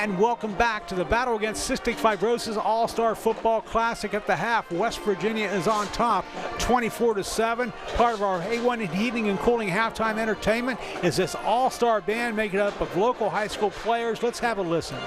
And welcome back to the Battle Against Cystic Fibrosis All-Star Football Classic. At the half, West Virginia is on top, 24-7. Part of our A1 Heating and Cooling halftime entertainment is this all-star band making up of local high school players. Let's have a listen.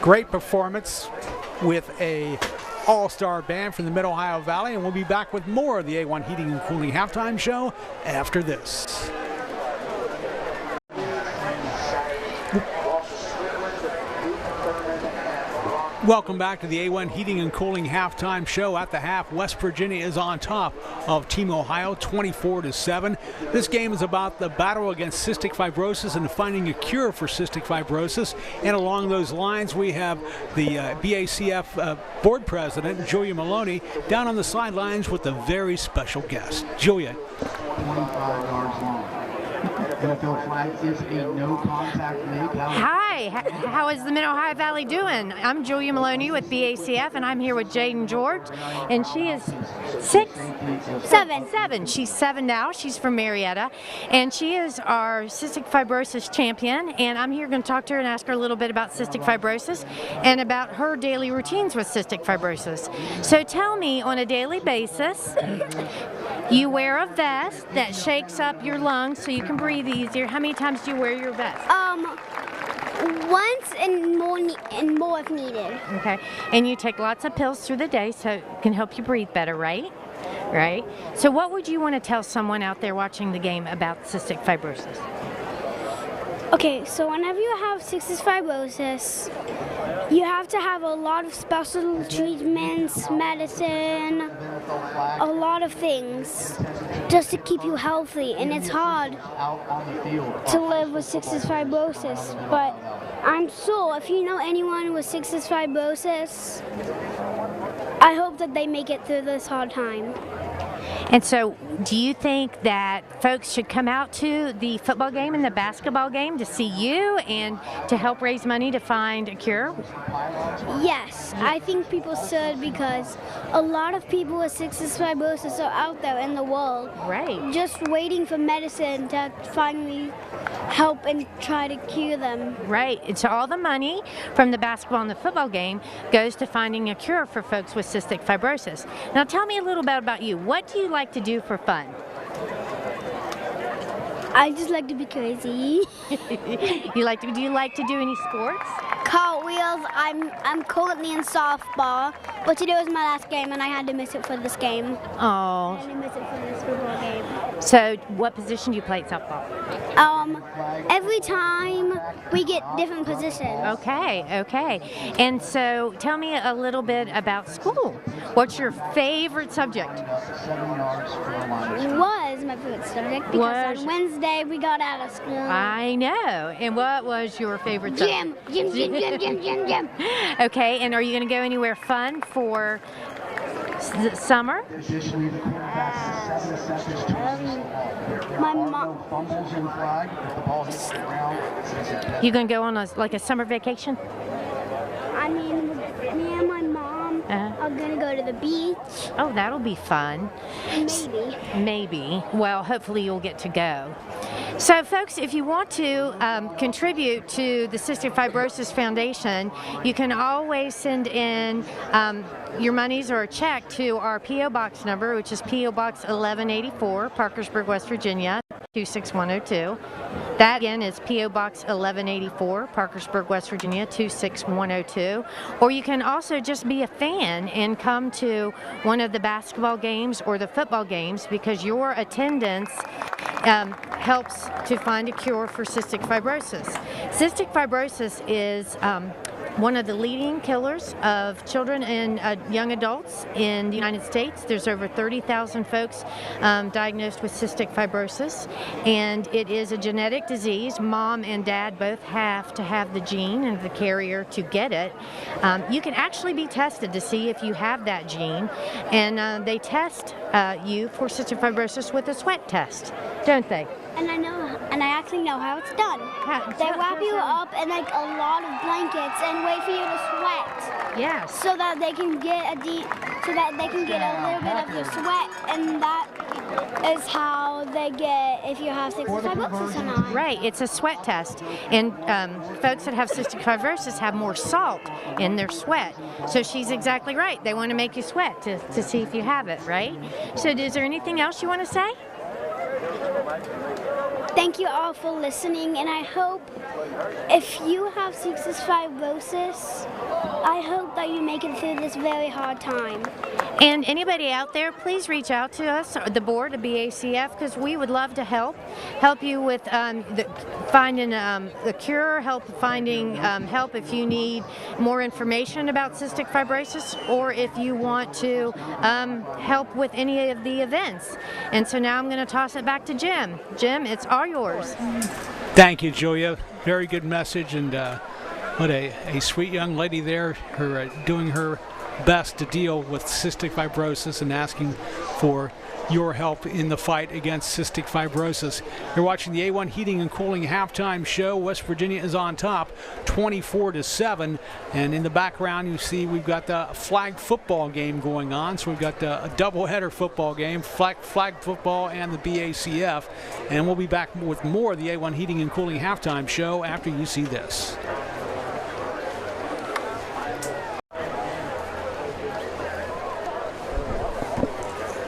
Great performance with a all-star band from the Mid-Ohio Valley, and we'll be back with more of the A1 Heating and Cooling halftime show after this. Welcome back to the A1 Heating and Cooling halftime show. At the half, West Virginia is on top of Team Ohio, 24-7. This game is about the battle against cystic fibrosis and finding a cure for cystic fibrosis. And along those lines, we have the BACF board president, Julia Maloney, down on the sidelines with a very special guest. Julia. 25 yards long. NFL flag is a no contact make. Hi, how is the Mid-Ohio Valley doing? I'm Julia Maloney with BACF, and I'm here with Jaden George, and she is seven. She's 7 now. She's from Marietta, and she is our cystic fibrosis champion, and I'm here going to talk to her and ask her a little bit about cystic fibrosis and about her daily routines with cystic fibrosis. So tell me, on a daily basis, you wear a vest that shakes up your lungs so you can breathe easier. How many times do you wear your vest? Once and more if needed. Okay. And you take lots of pills through the day so it can help you breathe better, right? Right. So what would you want to tell someone out there watching the game about cystic fibrosis? Okay, so whenever you have cystic fibrosis, you have to have a lot of special treatments, medicine, a lot of things just to keep you healthy. And it's hard to live with cystic fibrosis. But I'm sure if you know anyone with cystic fibrosis, I hope that they make it through this hard time. And so, do you think that folks should come out to the football game and the basketball game to see you and to help raise money to find a cure? Yes, I think people should, because a lot of people with cystic fibrosis are out there in the world, Right. just waiting for medicine to finally help and try to cure them. Right. And so all the money from the basketball and the football game goes to finding a cure for folks with cystic fibrosis. Now tell me a little bit about you. What do you like to do for fun? I just like to be crazy. Do you like to do any sports? Cartwheels. I'm currently in softball, but today was my last game and I had to miss it for this game. I Oh. had to miss it for this football game. So what position do you play at softball? Every time we get different positions. Okay. And so tell me a little bit about school. What's your favorite subject? Was my favorite subject because on Wednesday we got out of school. I know. And what was your favorite subject? Gym. Okay, and are you going to go anywhere fun for summer? My mom. You going to go on a summer vacation? I mean, me and my mom are gonna go to the beach. Oh, that'll be fun. Maybe. Well, hopefully you'll get to go. So, folks, if you want to contribute to the Cystic Fibrosis Foundation, you can always send in your monies or a check to our P.O. Box number, which is P.O. Box 1184, Parkersburg, West Virginia, 26102. That, again, is P.O. Box 1184, Parkersburg, West Virginia, 26102. Or you can also just be a fan and come to one of the basketball games or the football games, because your attendance helps to find a cure for cystic fibrosis. Cystic fibrosis is one of the leading killers of children and young adults in the United States. There's over 30,000 folks diagnosed with cystic fibrosis, and it is a genetic disease. Mom and dad both have to have the gene and the carrier to get it. You can actually be tested to see if you have that gene, and they test you for cystic fibrosis with a sweat test, don't they? And I actually know how it's done. They wrap you up in like a lot of blankets and wait for you to sweat. Yes. So that they can get a little bit of your sweat, and that is how they get if you have cystic fibrosis or not. Right, it's a sweat test, and folks that have cystic fibrosis have more salt in their sweat. So she's exactly right. They want to make you sweat to see if you have it, right? So is there anything else you want to say? Thank you all for listening, and I hope if you have cystic fibrosis, I hope that you make it through this very hard time. And anybody out there, please reach out to us, or the board of BACF, because we would love to help you with finding the cure, help if you need more information about cystic fibrosis, or if you want to help with any of the events. And so now I'm going to toss it back to Jim. Jim, it's all yours. Thank you, Julia. Very good message, and what a sweet young lady there, her doing her best to deal with cystic fibrosis and asking for your help in the fight against cystic fibrosis. You're watching the A1 Heating and Cooling halftime show. West Virginia is on top, 24-7. And in the background, you see we've got the flag football game going on. So we've got a doubleheader football game, flag football and the BACF. And we'll be back with more of the A1 Heating and Cooling halftime show after you see this.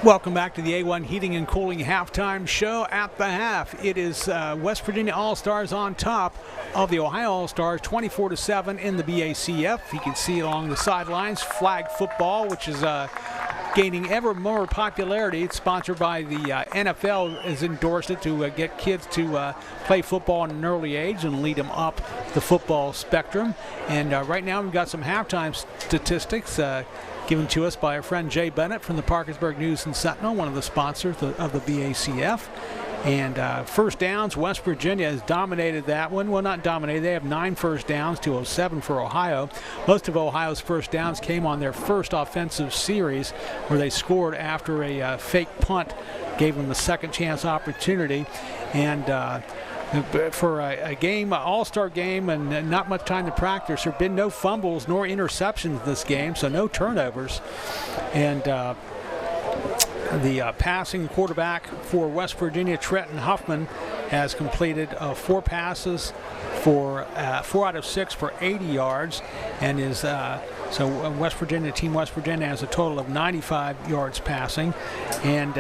Welcome back to the A1 Heating and Cooling halftime show. At the half, it is West Virginia All-Stars on top of the Ohio All-Stars, 24-7 in the BACF. You can see along the sidelines flag football, which is gaining ever more popularity. It's sponsored by the NFL, has endorsed it to get kids to play football at an early age and lead them up the football spectrum. And right now we've got some halftime statistics given to us by our friend Jay Bennett from the Parkersburg News and Sentinel, one of the sponsors of the BACF. And first downs, West Virginia has dominated that one. Well, not dominated. They have 9 first downs to 7 for Ohio. Most of Ohio's first downs came on their first offensive series where they scored after a fake punt, gave them the second chance opportunity. And for a game, an all-star game, and not much time to practice, there have been no fumbles nor interceptions this game, so no turnovers. And the passing quarterback for West Virginia, Trenton Huffman, has completed 4 passes for 4 out of 6 for 80 yards, and is so West Virginia has a total of 95 yards passing. And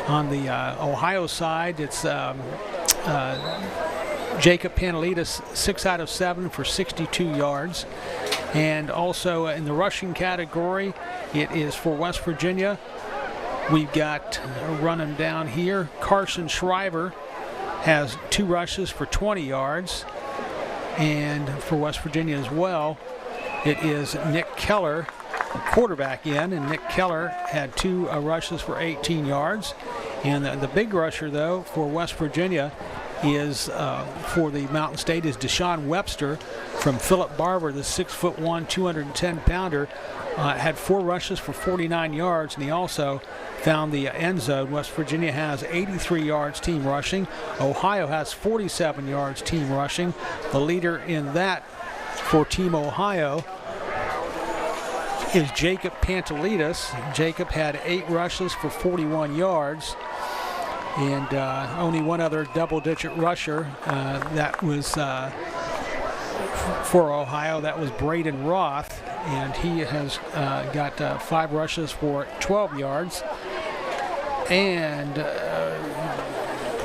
on the Ohio side, it's Jacob Pantelidis, 6 out of 7 for 62 yards. And also in the rushing category, it is for West Virginia. We've got, running down here, Carson Shriver has 2 rushes for 20 yards. And for West Virginia as well, it is Nick Keller, quarterback in, and Nick Keller had 2 rushes for 18 yards. And the big rusher, though, for West Virginia is, for the Mountain State, is Deshaun Webster from Philip Barber, the 6'1", 210-pounder. Had 4 rushes for 49 yards, and he also found the end zone. West Virginia has 83 yards team rushing. Ohio has 47 yards team rushing. The leader in that for Team Ohio is Jacob Pantelidis. Jacob had 8 rushes for 41 yards. And only one other double-digit rusher that was for Ohio. That was Braden Roth, and he has got 5 rushes for 12 yards. And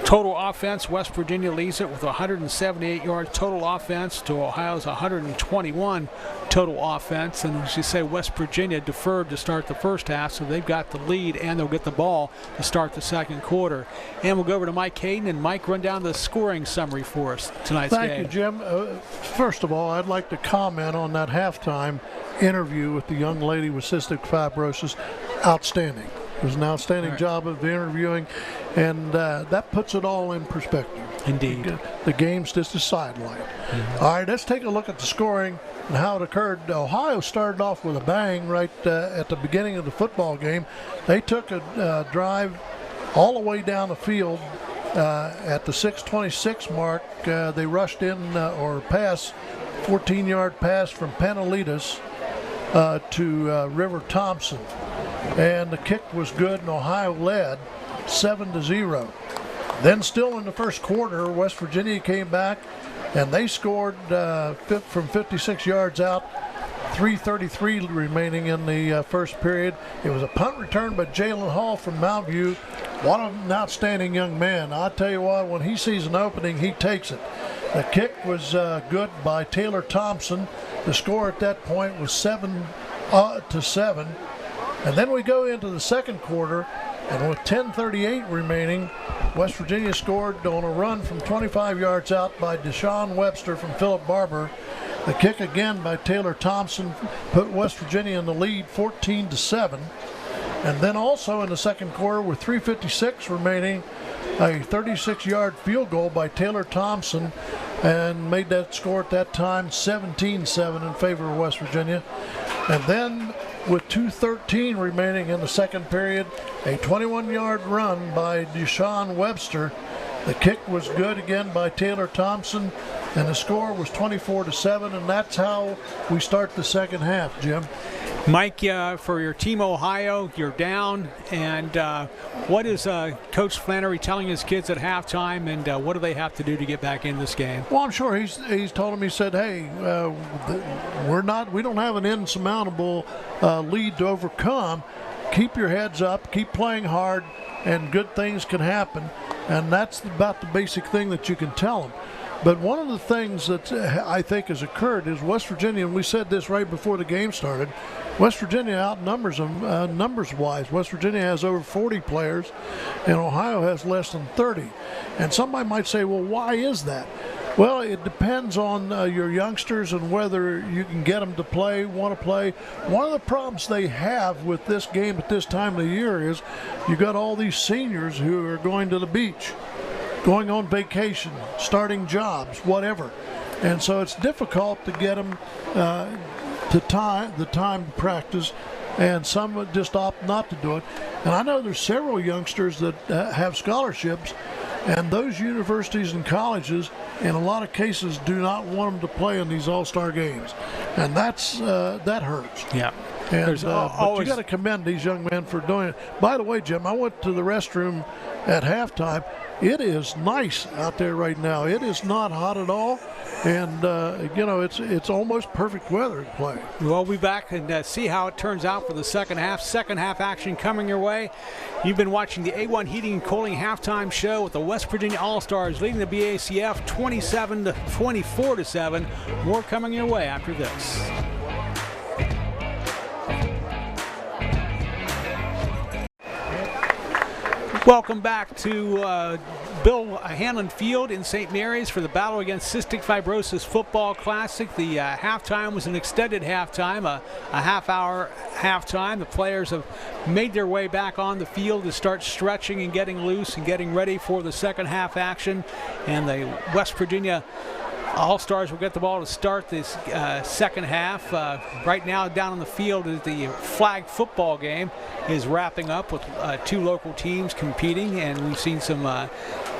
total offense, West Virginia leads it with 178 yards total offense to Ohio's 121 total offense. And as you say, West Virginia deferred to start the first half, so they've got the lead and they'll get the ball to start the second quarter. And we'll go over to Mike Hayden, and Mike, run down the scoring summary for us tonight's game. Thank you, Jim. First of all, I'd like to comment on that halftime interview with the young lady with cystic fibrosis. Outstanding. It was an outstanding job of interviewing, and that puts it all in perspective. Indeed. The game's just a sideline. All right, let's take a look at the scoring and how it occurred. Ohio started off with a bang right at the beginning of the football game. They took a drive all the way down the field. At the 6:26 mark, they rushed in or pass, 14-yard pass from Pantelidis to River Thompson. And the kick was good, and Ohio led 7-0. Then still in the first quarter, West Virginia came back, and they scored from 56 yards out, 3:33 remaining in the first period. It was a punt return by Jalen Hall from Mount View. What an outstanding young man. I'll tell you what, when he sees an opening, he takes it. The kick was good by Taylor Thompson. The score at that point was 7-7. And then we go into the second quarter, and with 10:38 remaining, West Virginia scored on a run from 25 yards out by Deshaun Webster from Philip Barber. The kick again by Taylor Thompson put West Virginia in the lead 14-7. And then also in the second quarter, with 3:56 remaining, a 36-yard field goal by Taylor Thompson, and made that score at that time 17-7 in favor of West Virginia. And then with 2:13 remaining in the second period, a 21-yard run by Deshaun Webster. The kick was good again by Taylor Thompson, and the score was 24-7, and that's how we start the second half, Jim. Mike, for your Team Ohio, you're down, and what is Coach Flannery telling his kids at halftime, and what do they have to do to get back in this game? Well, I'm sure he's told them, he said, hey, we don't have an insurmountable lead to overcome. Keep your heads up, keep playing hard, and good things can happen. And that's about the basic thing that you can tell them. But one of the things that I think has occurred is West Virginia, and we said this right before the game started, West Virginia outnumbers them numbers-wise. West Virginia has over 40 players, and Ohio has less than 30. And somebody might say, well, why is that? Well, it depends on your youngsters and whether you can get them to play, want to play. One of the problems they have with this game at this time of the year is you got all these seniors who are going to the beach, going on vacation, starting jobs, whatever. And so it's difficult to get them the time to practice, and some just opt not to do it. And I know there's several youngsters that have scholarships, and those universities and colleges, in a lot of cases, do not want them to play in these all-star games, and that hurts. Yeah. And, but you got to commend these young men for doing it. By the way, Jim, I went to the restroom at halftime. It is nice out there right now. It is not hot at all, and it's almost perfect weather to play. We'll be back and see how it turns out for the second half. Second half action coming your way. You've been watching the A1 Heating and Cooling halftime show with the West Virginia All-Stars leading the BACF 27-24-7. More coming your way after this. Welcome back to Bill Hanlon Field in St. Mary's for the Battle Against Cystic Fibrosis Football Classic. The halftime was an extended halftime, a half-hour halftime. The players have made their way back on the field to start stretching and getting loose and getting ready for the second half action. And the West Virginia All-Stars will get the ball to start this second half. Right now down on the field is the flag football game is wrapping up with two local teams competing, and we've seen some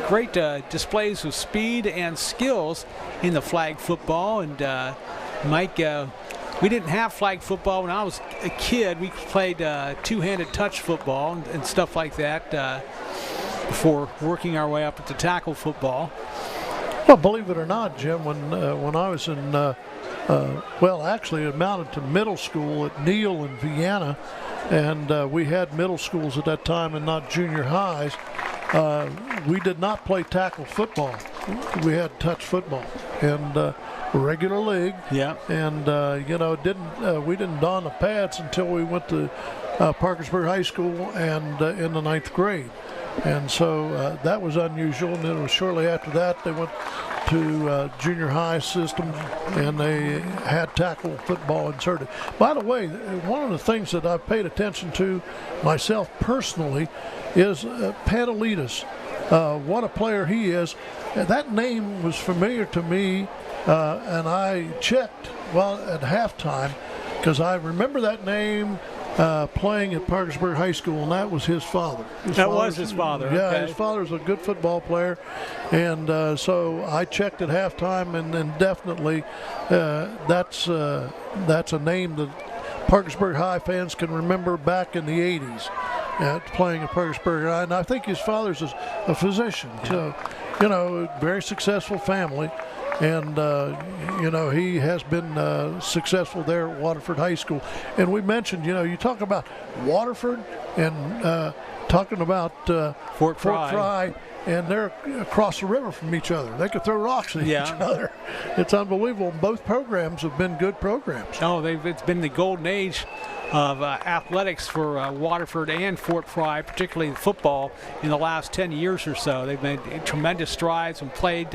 great displays of speed and skills in the flag football. And Mike, we didn't have flag football when I was a kid. We played two-handed touch football and stuff like that before working our way up to tackle football. Well, believe it or not, Jim, when I was in, actually it amounted to middle school at Neal in Vienna, and we had middle schools at that time and not junior highs, we did not play tackle football. We had touch football and regular league. Yeah. And, we didn't don the pads until we went to Parkersburg High School and in the 9th grade. And so that was unusual, and then it was shortly after that they went to junior high system, and they had tackle football inserted. By the way, one of the things that I've paid attention to myself personally is Pantelides. What a player he is. That name was familiar to me, and I checked at halftime because I remember that name playing at Parkersburg High School, and that was his father. That was his father. Yeah, okay. His father was a good football player, and so I checked at halftime, and definitely that's a name that Parkersburg High fans can remember back in the 80s. Playing at Parkersburg High, and I think his father's a physician, so very successful family. And, he has been successful there at Waterford High School. And we mentioned, you talk about Waterford and talking about Fort Fry, and they're across the river from each other. They could throw rocks at each other. It's unbelievable. Both programs have been good programs. Oh, it's been the golden age of athletics for Waterford and Fort Fry, particularly football, in the last 10 years or so. They've made tremendous strides and played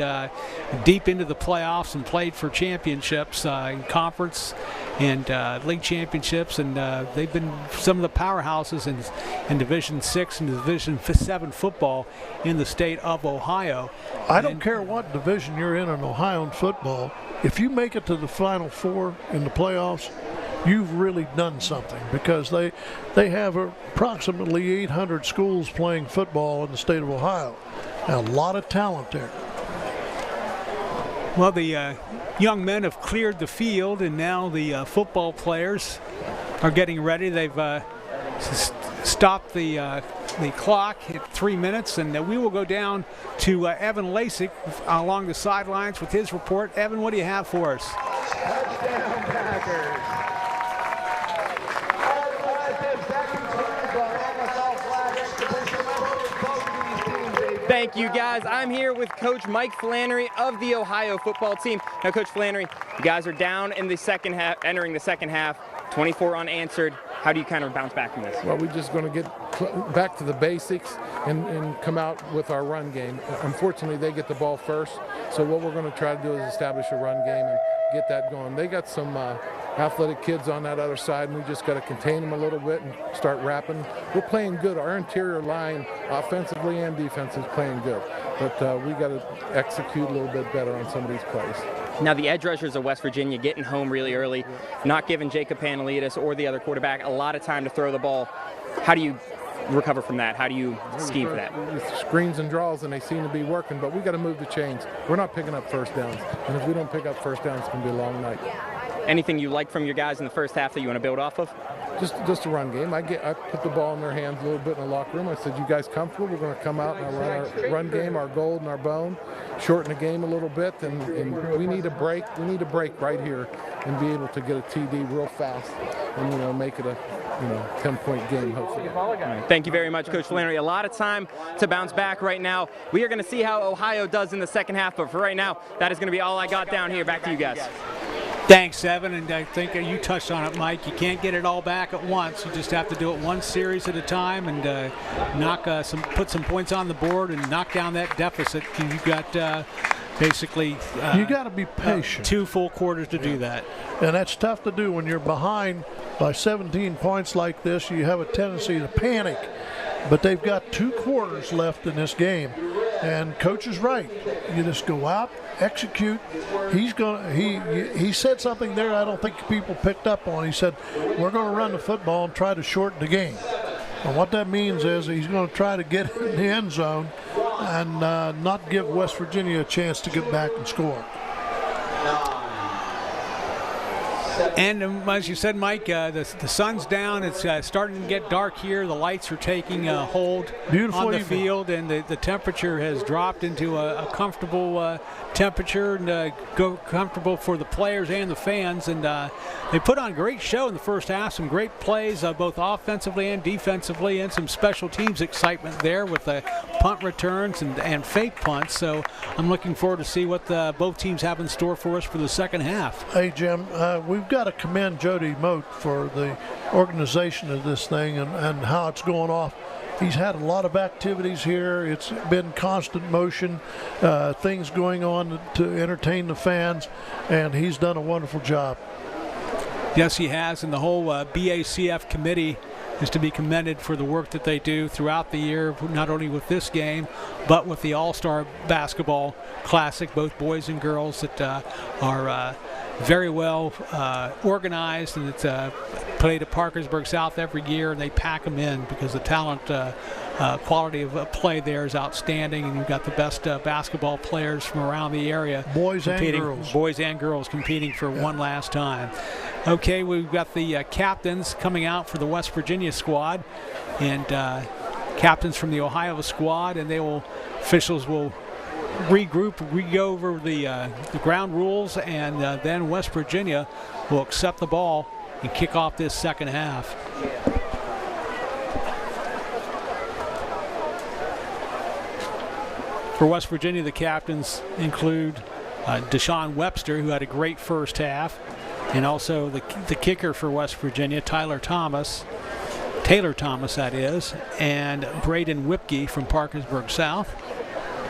deep into the playoffs and played for championships in conference and league championships, and they've been some of the powerhouses in Division 6 and Division 7 football in the state of Ohio. I don't care what division you're in Ohio in football. If you make it to the Final Four in the playoffs, you've really done something, because they have approximately 800 schools playing football in the state of Ohio. A lot of talent there. Well, the young men have cleared the field, and now the football players are getting ready. They've stopped the clock at 3 minutes, and we will go down to Evan Lasik along the sidelines with his report. Evan, what do you have for us? Touchdown Packers. Thank you, guys. I'm here with Coach Mike Flannery of the Ohio football team. Now, Coach Flannery, you guys are down in the second half, entering the second half, 24 unanswered. How do you kind of bounce back from this? Well, we're just going to get back to the basics and come out with our run game. Unfortunately, they get the ball first, so what we're going to try to do is establish a run game and get that going. They got some athletic kids on that other side, and we just got to contain them a little bit and start wrapping. We're playing good. Our interior line, offensively and defensively, is playing good, but we got to execute a little bit better on some of these plays. Now, the edge rushers of West Virginia getting home really early, not giving Jacob Panelidis or the other quarterback a lot of time to throw the ball. How do you recover from that? How do you scheme for that? Screens and draws, and they seem to be working, but we got to move the chains. We're not picking up first downs, and if we don't pick up first downs, it's going to be a long night. Anything you like from your guys in the first half that you want to build off of? Just a run game. I put the ball in their hands a little bit in the locker room. I said, "You guys comfortable? We're going to come out and run our run game, our gold and our bone, shorten the game a little bit, and we need a break. We need a break right here and be able to get a TD real fast and make it a 10-point game hopefully." Thank you very much, Coach Flannery. A lot of time to bounce back right now. We are going to see how Ohio does in the second half, but for right now, that is going to be all I got down here. Back to you guys. Thanks, Evan, and I think you touched on it, Mike. You can't get it all back at once. You just have to do it one series at a time and put some points on the board and knock down that deficit. You've got basically you got to be patient. 2 full quarters to do that. And that's tough to do when you're behind by 17 points like this. You have a tendency to panic. But they've got 2 quarters left in this game. And Coach is right. You just go out, execute. He said something there I don't think people picked up on. He said, we're going to run the football and try to shorten the game. And what that means is he's going to try to get in the end zone and not give West Virginia a chance to get back and score. And as you said, Mike, the sun's down. It's starting to get dark here. The lights are taking hold on the field, and the temperature has dropped into a comfortable temperature and comfortable for the players and the fans. And they put on a great show in the first half. Some great plays, both offensively and defensively, and some special teams excitement there with the punt returns and fake punts. So I'm looking forward to see what both teams have in store for us for the second half. Hey, Jim, we've got to commend Jody Moat for the organization of this thing and how it's going off. He's had a lot of activities here. It's been constant motion, things going on to entertain the fans, and he's done a wonderful job. Yes, he has, and the whole BACF committee is to be commended for the work that they do throughout the year, not only with this game, but with the All-Star Basketball Classic, both boys and girls that are very well organized, and it's played at Parkersburg South every year, and they pack them in because the talent quality of play there is outstanding, and you've got the best basketball players from around the area. Boys and girls competing for one last time. Okay, we've got the captains coming out for the West Virginia squad, and captains from the Ohio squad, and officials will regroup, go over the ground rules, and then West Virginia will accept the ball and kick off this second half. For West Virginia, the captains include Deshaun Webster, who had a great first half, and also the kicker for West Virginia, Taylor Thomas that is, and Braden Whipke from Parkersburg South.